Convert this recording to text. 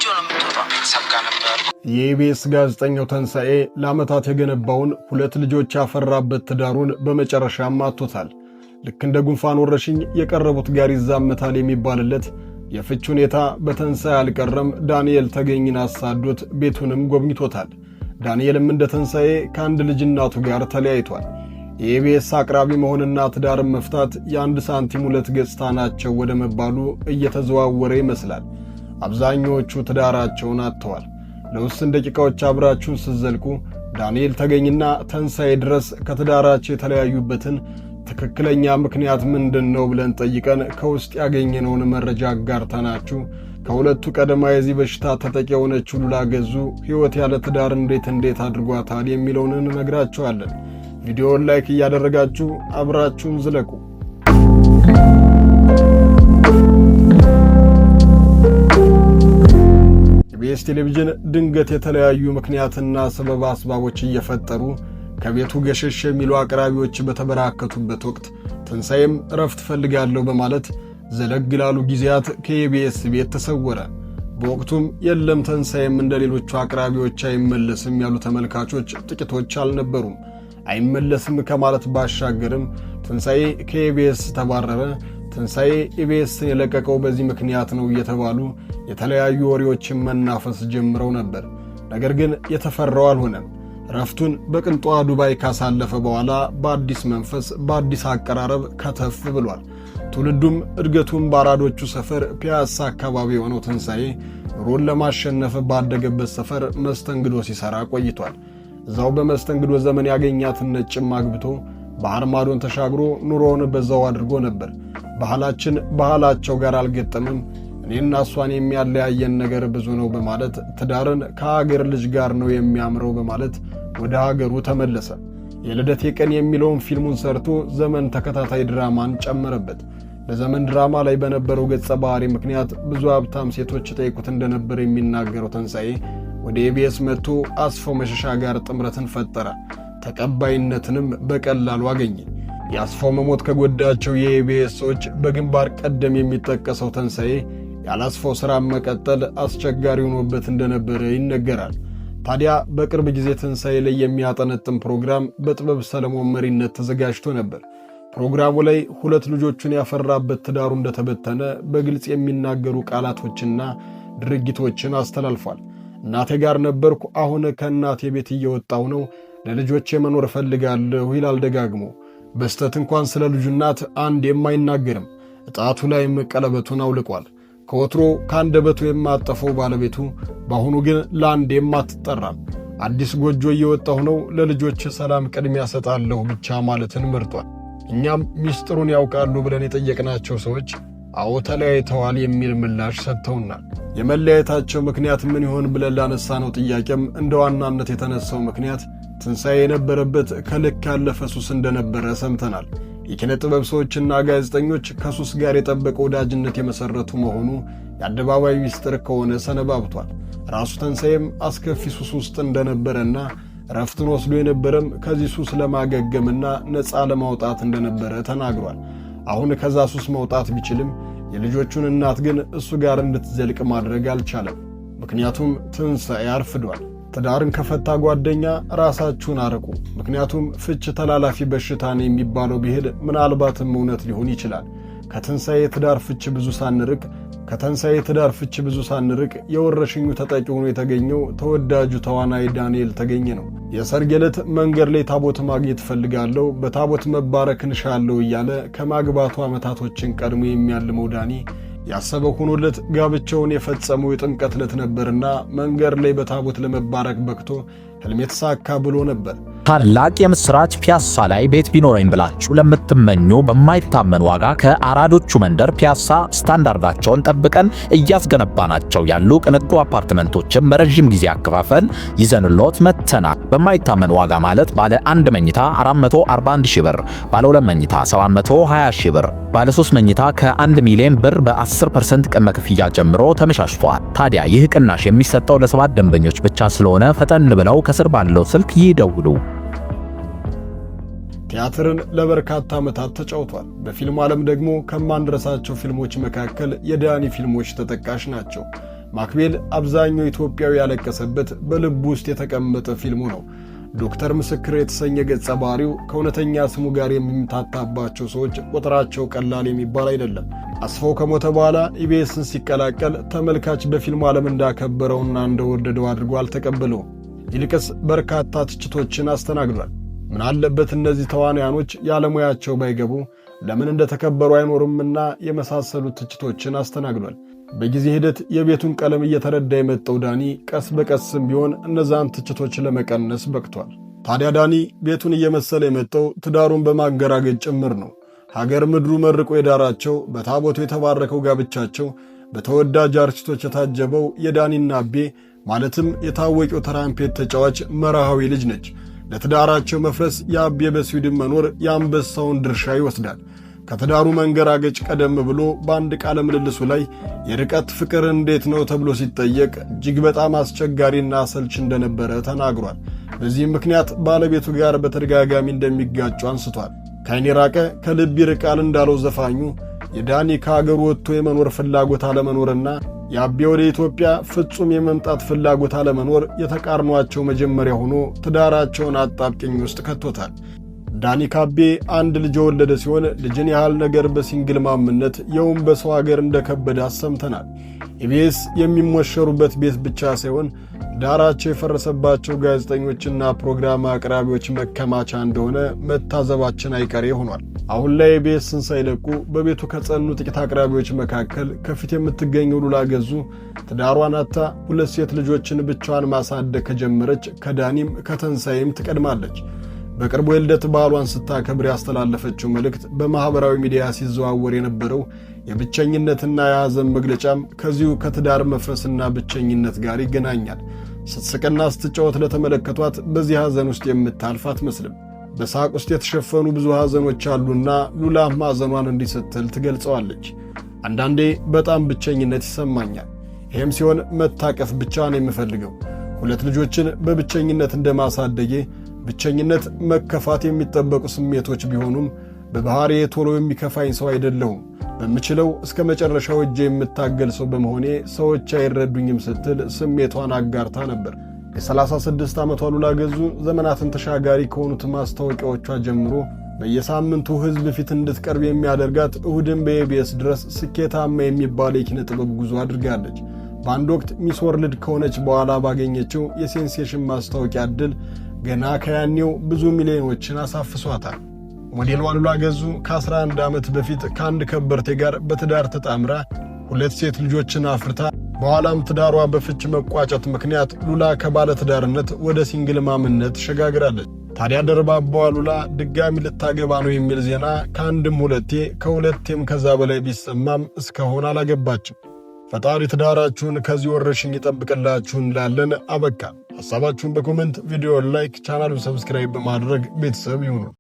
ነው የምትወጣው። ሰብካ ነበር። የኢቢኤስ ጋዜጠኛው ተንሳኤ ለዓመታት የገነባውን 2 ልጆች ያፈራበት ትዳሩን በመጨረሻም አጥቶታል። ልክ እንደ ጉንፋን ወረሽኝ የቀረቡት ጋር ይዛመታል የሚባልለት የፍች ሁኔታ በተንሳኤ አልቀረም። ዳንኤል ተገኝን አሳዶት ቤቱንም ጎብኝቶታል። ዳንኤልም እንደ ተንሳኤ ከአንድ ልጅ እናቱ ጋር ተለያይቷል። የኢቢኤስ አቅራቢ መሆንና ትዳርን መፍታት የአንድ ሳንቲም 2 ገጽታ ናቸው ወደ መባሉ እየተዘዋወረ ይመስላል። አብዛኞቹ ትዳራቸውን አጥተዋል። ለውስን ደቂቃዎች አብራችሁን ስትዘልቁ ዳንኤል ተገኝና ተንሳኤ ድረስ ከትዳራቸው የተለያዩበትን ትክክለኛ ምክንያት ምንድነው ብለን ጠይቀን ከውስጥ ያገኘነውን መረጃ አጋርተናችሁ ከሁለቱ ቀደማ የዚህ በሽታ ተጠቂ የሆነችው ሉላ ገዙ ሕይወት ያለ ትዳር እንዴት አድርጓታል የሚለውን እንነግራችኋለን። ቪዲዮውን ላይክ እያደረጋችሁ አብራችሁን ዝለቁ። ኢቢኤስ ቴሌቪዥን ድንገት የተለያዩ ምክንያትና ሰበብ አስባቦች እየፈጠሩ ከቤቱ ገሸሽ የሚሉ አቅራቢዎች በተበራከቱበት ወቅት ተንሳኤም እረፍት ፈልጋለሁ በማለት ዘለግ ላሉ ጊዜያት ከኢቢኤስ ቤት ተሰወረ። በወቅቱም የለም ተንሳኤም እንደሌሎቹ አቅራቢዎች አይመለስም ያሉ ተመልካቾች ጥቂቶች አልነበሩም። አይመለስም ከማለት ባሻገርም ተንሳኤ ከኢቢኤስ ተባረረ፣ ተንሳኤ ኢቢኤስን የለቀቀው በዚህ ምክንያት ነው እየተባሉ የተለያዩ ወሬዎችን መናፈስ ጀምረው ነበር። ነገር ግን የተፈራው አልሆነም። ረፍቱን በቅንጧ ዱባይ ካሳለፈ በኋላ በአዲስ መንፈስ በአዲስ አቀራረብ ከተፍ ብሏል። ትውልዱም እድገቱም ባራዶቹ ሰፈር ፒያሳ አካባቢ የሆነው ተንሳኤ ኑሮን ለማሸነፍ ባደገበት ሰፈር መስተንግዶ ሲሰራ ቆይቷል። እዛው በመስተንግዶ ዘመን ያገኛትን ነጭም አግብቶ ባህር ማዶን ተሻግሮ ኑሮውን በዛው አድርጎ ነበር። ባህላቸው ጋር አልገጠምም፣ እኔና እሷን የሚያለያየን ነገር ብዙ ነው በማለት ትዳርን ከሀገር ልጅ ጋር ነው የሚያምረው በማለት ወደ ሀገሩ ተመለሰ። የልደቴ ቀን የሚለውን ፊልሙን ሰርቶ ዘመን ተከታታይ ድራማን ጨመረበት። በዘመን ድራማ ላይ በነበረው ገጸ ባህሪ ምክንያት ብዙ ሀብታም ሴቶች ጠይቁት እንደነበር የሚናገረው ተንሳኤ ወደ ኢቢኤስ መጥቶ አስፋው መሸሻ ጋር ጥምረትን ፈጠረ። ተቀባይነትንም በቀላሉ አገኘ። የአስፋው መሞት ከጎዳቸው የኢቢኤስ ሰዎች በግንባር ቀደም የሚጠቀሰው ተንሳኤ ያላስፋው ሥራ መቀጠል አስቸጋሪ ሆኖበት እንደነበረ ይነገራል። ታዲያ በቅርብ ጊዜ ተንሳኤ ላይ የሚያጠነጥን ፕሮግራም በጥበብ ሰለሞን መሪነት ተዘጋጅቶ ነበር። ፕሮግራሙ ላይ 2 ልጆቹን ያፈራበት ትዳሩ እንደተበተነ በግልጽ የሚናገሩ ቃላቶችና ድርጊቶችን አስተላልፏል። እናቴ ጋር ነበርኩ፣ አሁን ከእናቴ ቤት እየወጣሁ ነው፣ ለልጆቼ መኖር እፈልጋለሁ ይላል ደጋግሞ። በስተት እንኳን ስለ ልጁ እናት አንዴም አይናገርም። እጣቱ ላይም ቀለበቱን አውልቋል። ከወትሮ ከአንደበቱ የማጠፈው ባለቤቱ በአሁኑ ግን ለአንዴም አትጠራም። አዲስ ጎጆ እየወጣሁ ነው፣ ለልጆች ሰላም ቅድሚያ ሰጣለሁ ብቻ ማለትን መርጧል። እኛም ሚስጥሩን ያውቃሉ ብለን የጠየቅናቸው ሰዎች አዎ ተለያይተዋል የሚል ምላሽ ሰጥተውናል። የመለያየታቸው ምክንያት ምን ይሆን ብለን ላነሳነው ጥያቄም እንደ ዋናነት የተነሳው ምክንያት ትንሳኤ የነበረበት ከልክ ያለፈ ሱስ እንደነበረ ሰምተናል። የኪነ ጥበብ ሰዎችና ጋዜጠኞች ከሱስ ጋር የጠበቀ ወዳጅነት የመሰረቱ መሆኑ የአደባባይ ሚስጥር ከሆነ ሰነባብቷል። ራሱ ተንሳኤም አስከፊ ሱስ ውስጥ እንደነበረና ረፍትን ወስዶ የነበረም ከዚህ ሱስ ለማገገምና ነፃ ለማውጣት እንደነበረ ተናግሯል። አሁን ከዛ ሱስ መውጣት ቢችልም የልጆቹን እናት ግን እሱ ጋር እንድትዘልቅ ማድረግ አልቻለም። ምክንያቱም ትንሳኤ አርፍዷል። ትዳርን ከፈታ ጓደኛ ራሳችሁን አርቁ። ምክንያቱም ፍች ተላላፊ በሽታ ነው የሚባለው ቢሄድ ምናልባትም እውነት ሊሆን ይችላል። ከተንሳኤ ትዳር ፍች ብዙ ሳንርቅ የወረሽኙ ተጠቂ ሆኖ የተገኘው ተወዳጁ ተዋናይ ዳንኤል ተገኘ ነው። የሰርግ ዕለት መንገድ ላይ ታቦት ማግኘት ፈልጋለሁ፣ በታቦት መባረክን ሻለው እያለ ከማግባቱ ዓመታቶችን ቀድሞ የሚያልመው ዳኒ ያሰበው ሆኖለት ጋብቻውን የፈጸመው የጥምቀት ዕለት ነበርና መንገድ ላይ በታቦት ለመባረክ በቅቶ ሕልም የተሳካ ብሎ ነበር። ታላቅ የምስራች! ፒያሳ ላይ ቤት ቢኖረኝ ብላችሁ ለምትመኙ በማይታመን ዋጋ ከአራዶቹ መንደር ፒያሳ ስታንዳርዳቸውን ጠብቀን እያስገነባናቸው ያሉ ቅንጡ አፓርትመንቶችን በረጅም ጊዜ አከፋፈል ይዘንሎት መተናል። በማይታመን ዋጋ ማለት ባለ 1 መኝታ 441 ሺህ ብር፣ ባለ 2 መኝታ 720 ሺህ ብር፣ ባለ 3 መኝታ ከ1 ሚሊዮን ብር በ10% ቅድመ ክፍያ ጀምሮ ተመቻችቷል። ታዲያ ይህ ቅናሽ የሚሰጠው ለ7 ደንበኞች ብቻ ስለሆነ ፈጠን ብለው ከስር ባለው ስልክ ይደውሉ። ቲያትርን ለበርካታ ዓመታት ተጫውቷል። በፊልም ዓለም ደግሞ ከማንረሳቸው ፊልሞች መካከል የዳኒ ፊልሞች ተጠቃሽ ናቸው። ማክቤል አብዛኛው ኢትዮጵያዊ ያለቀሰበት በልብ ውስጥ የተቀመጠ ፊልሙ ነው። ዶክተር ምስክር የተሰኘ ገጸ ባህሪው ከእውነተኛ ስሙ ጋር የሚምታታባቸው ሰዎች ቁጥራቸው ቀላል የሚባል አይደለም። አስፋው ከሞተ በኋላ ኢቢኤስን ሲቀላቀል ተመልካች በፊልሙ ዓለም እንዳከበረውና እንደወደደው አድርጎ አልተቀበለውም። ይልቅስ በርካታ ትችቶችን አስተናግዷል። ምን አለበት እነዚህ ተዋናያኖች ያለሙያቸው ባይገቡ ለምን እንደተከበሩ አይኖርምና የመሳሰሉት ትችቶችን አስተናግዷል። በጊዜ ሂደት የቤቱን ቀለም እየተረዳ የመጣው ዳኒ ቀስ በቀስም ቢሆን እነዛን ትችቶች ለመቀነስ በቅቷል። ታዲያ ዳኒ ቤቱን እየመሰለ የመጣው ትዳሩን በማገራገጥ ጭምር ነው። ሀገር ምድሩ መርቆ የዳራቸው በታቦቱ የተባረከው ጋብቻቸው በተወዳጅ አርቲስቶች የታጀበው የዳኒና አቤ ማለትም የታወቀው ትራምፔት ተጫዋች መርሃዊ ልጅ ነች። ለትዳራቸው መፍረስ የአቤ በስዊድን መኖር የአንበሳውን ድርሻ ይወስዳል። ከትዳሩ መንገራገጭ ቀደም ብሎ በአንድ ቃለ ምልልሱ ላይ የርቀት ፍቅር እንዴት ነው ተብሎ ሲጠየቅ እጅግ በጣም አስቸጋሪና አሰልች እንደነበረ ተናግሯል። በዚህም ምክንያት ባለቤቱ ጋር በተደጋጋሚ እንደሚጋጩ አንስቷል። ከዓይን የራቀ ከልብ ይርቃል እንዳለው ዘፋኙ የዳኒ ከሀገሩ ወጥቶ የመኖር ፍላጎት አለመኖርና የአቤ ወደ ኢትዮጵያ ፍጹም የመምጣት ፍላጎት አለመኖር የተቃርኗቸው መጀመሪያ ሆኖ ትዳራቸውን አጣብቂኝ ውስጥ ከቶታል። ዳኒ ከአቤ አንድ ልጅ የወለደ ሲሆን ልጅን ያህል ነገር በሲንግል ማምነት የውም በሰው ሀገር እንደከበደ አሰምተናል። ኢቢኤስ የሚሞሸሩበት ቤት ብቻ ሳይሆን ዳራቸው የፈረሰባቸው ጋዜጠኞችና ፕሮግራም አቅራቢዎች መከማቻ እንደሆነ መታዘባችን አይቀሬ ሆኗል። አሁን ላይ ኢቢኤስን ሳይለቁ በቤቱ ከጸኑ ጥቂት አቅራቢዎች መካከል ከፊት የምትገኘው ሉላ ገዙ ትዳሯን አጥታ 2 ሴት ልጆችን ብቻዋን ማሳደግ ከጀመረች ከዳኒም ከተንሳይም ትቀድማለች። በቅርቡ የልደት በዓሏን ስታከብር ያስተላለፈችው መልእክት በማኅበራዊ ሚዲያ ሲዘዋወር የነበረው የብቸኝነትና የሐዘን መግለጫም ከዚሁ ከትዳር መፍረስና ብቸኝነት ጋር ይገናኛል። ስትስቅና ስትጫወት ለተመለከቷት በዚህ ሐዘን ውስጥ የምታልፍ አትመስልም። በሳቅ ውስጥ የተሸፈኑ ብዙ ሐዘኖች አሉና ሉላም ሐዘኗን እንዲህ ስትል ትገልጸዋለች። አንዳንዴ በጣም ብቸኝነት ይሰማኛል። ይህም ሲሆን መታቀፍ ብቻ ነው የምፈልገው። 2 ልጆችን በብቸኝነት እንደማሳደጌ ብቸኝነት፣ መከፋት የሚጠበቁ ስሜቶች ቢሆኑም በባህሪዬ ቶሎ የሚከፋኝ ሰው አይደለሁም። በምችለው እስከ መጨረሻው እጄ የምታገል ሰው በመሆኔ ሰዎች አይረዱኝም ስትል ስሜቷን አጋርታ ነበር። የ36 ዓመቷ ሉላ ገዙ ዘመናትን ተሻጋሪ ከሆኑት ማስታወቂያዎቿ ጀምሮ በየሳምንቱ ሕዝብ ፊት እንድትቀርብ የሚያደርጋት እሁድን በኢቢኤስ ድረስ ስኬታማ የሚባል የኪነ ጥበብ ጉዞ አድርጋለች። በአንድ ወቅት ሚስ ወርልድ ከሆነች በኋላ ባገኘችው የሴንሴሽን ማስታወቂያ ዕድል ገና ከያኔው ብዙ ሚሊዮኖችን አሳፍሷታል። ሞዴሏ ሉላ ገዙ ከ11 ዓመት በፊት ከአንድ ከበርቴ ጋር በትዳር ተጣምራ 2 ሴት ልጆችን አፍርታ በኋላም ትዳሯ በፍች መቋጨት ምክንያት ሉላ ከባለ ትዳርነት ወደ ሲንግል ማምነት ተሸጋግራለች። ታዲያ ደርባባዋ ሉላ ድጋሚ ልታገባ ነው የሚል ዜና ከአንድም ሁለቴ ከሁለቴም ከዛ በላይ ቢሰማም እስካሁን አላገባችም። ፈጣሪ ትዳራችሁን ከዚህ ወረርሽኝ ይጠብቅላችሁ እንላለን። አበቃ። ሐሳባችሁን በኮሜንት ቪዲዮ ላይክ፣ ቻናሉን ሰብስክራይብ በማድረግ ቤተሰብ ይሁኑ።